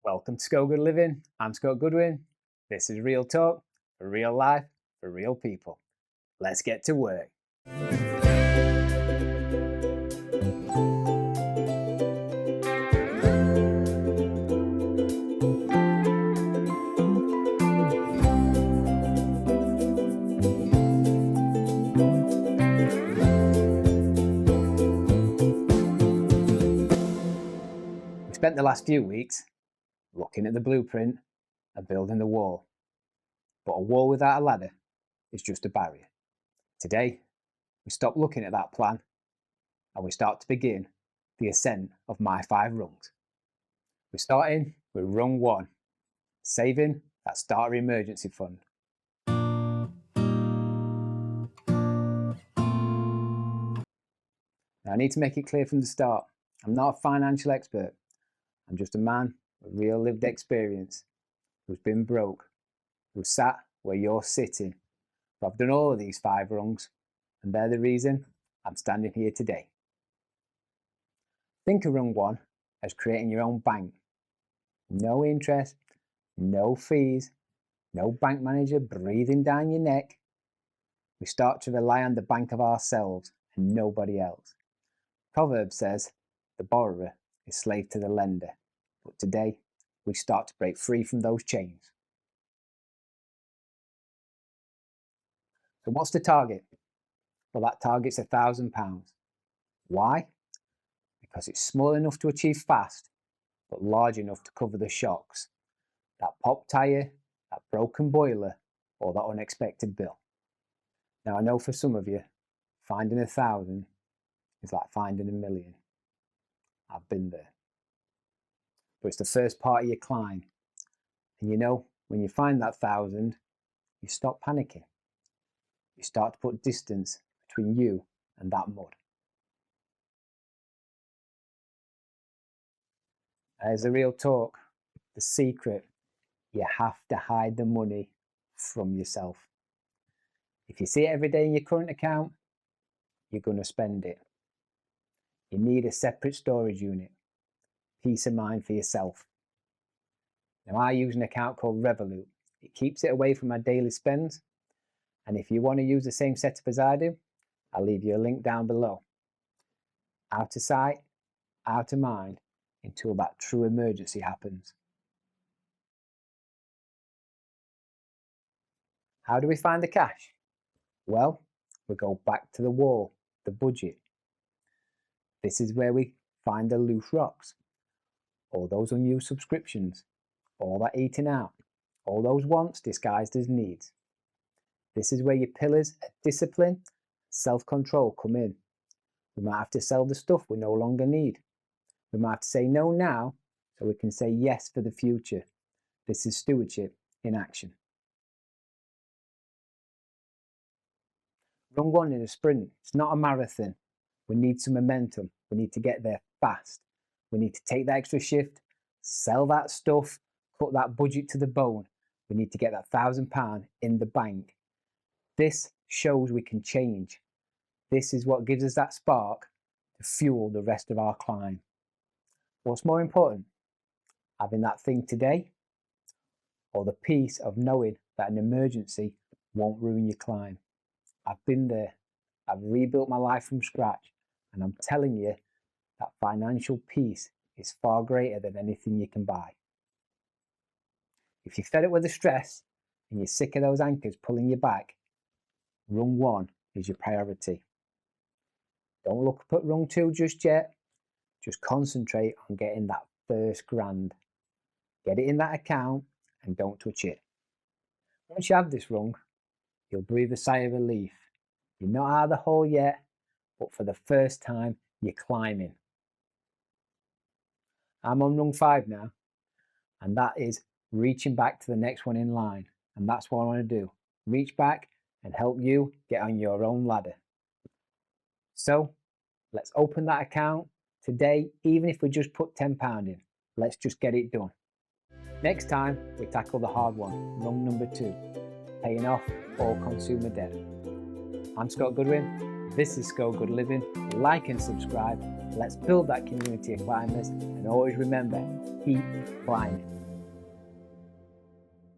Welcome to SCO Good Living. I'm Scott Goodwin. This is real talk for real life for real people. Let's get to work. We spent the last few weeks looking at the blueprint and building the wall. But a wall without a ladder is just a barrier. Today, we stop looking at that plan and we start to begin the ascent of my 5 rungs. We're starting with rung 1, saving that starter emergency fund. Now, I need to make it clear from the start, I'm not a financial expert. I'm just a man with real lived experience who's been broke, who's sat where you're sitting. But I've done all of these 5 rungs, and they're the reason I'm standing here today. Think of rung 1 as creating your own bank. No interest, no fees, no bank manager breathing down your neck. We start to rely on the bank of ourselves and nobody else. Proverb says, the borrower is slave to the lender. But today, we start to break free from those chains. So what's the target? Well, that target's £1,000. Why? Because it's small enough to achieve fast, but large enough to cover the shocks. That pop tyre, that broken boiler, or that unexpected bill. Now I know for some of you, finding 1,000 is like finding 1,000,000. I've been there. But it's the first part of your climb. And you know, when you find that 1,000, you stop panicking. You start to put distance between you and that mud. There's the real talk, the secret. You have to hide the money from yourself. If you see it every day in your current account, you're going to spend it. You need a separate storage unit. Peace of mind for yourself. Now I use an account called Revolut. It keeps it away from my daily spends. And if you want to use the same setup as I do, I'll leave you a link down below. Out of sight, out of mind, until that true emergency happens. How do we find the cash? Well, we go back to the wall, the budget. This is where we find the loose rocks, all those unused subscriptions, all that eating out, all those wants disguised as needs. This is where your pillars of discipline, self-control come in. We might have to sell the stuff we no longer need. We might have to say no now so we can say yes for the future. This is stewardship in action. Rung 1 is a sprint, it's not a marathon. We need some momentum, we need to get there fast. We need to take that extra shift, sell that stuff, cut that budget to the bone. We need to get that £1,000 in the bank. This shows we can change. This is what gives us that spark to fuel the rest of our climb. What's more important? Having that thing today, or the peace of knowing that an emergency won't ruin your climb? I've been there. I've rebuilt my life from scratch, and I'm telling you that financial peace is far greater than anything you can buy. If you're fed up with the stress and you're sick of those anchors pulling you back, rung 1 is your priority. Don't look up at rung 2 just yet. Just concentrate on getting that first grand. Get it in that account and don't touch it. Once you have this rung, you'll breathe a sigh of relief. You're not out of the hole yet, but for the first time, you're climbing. I'm on rung 5 now, and that is reaching back to the next one in line. And that's what I want to do. Reach back and help you get on your own ladder. So let's open that account today, even if we just put £10 in. Let's just get it done. Next time, we tackle the hard one, rung number 2, paying off all consumer debt. I'm Scott Goodwin. This is SCO Good Living. Like and subscribe. Let's build that community of climbers, and always remember, keep climbing.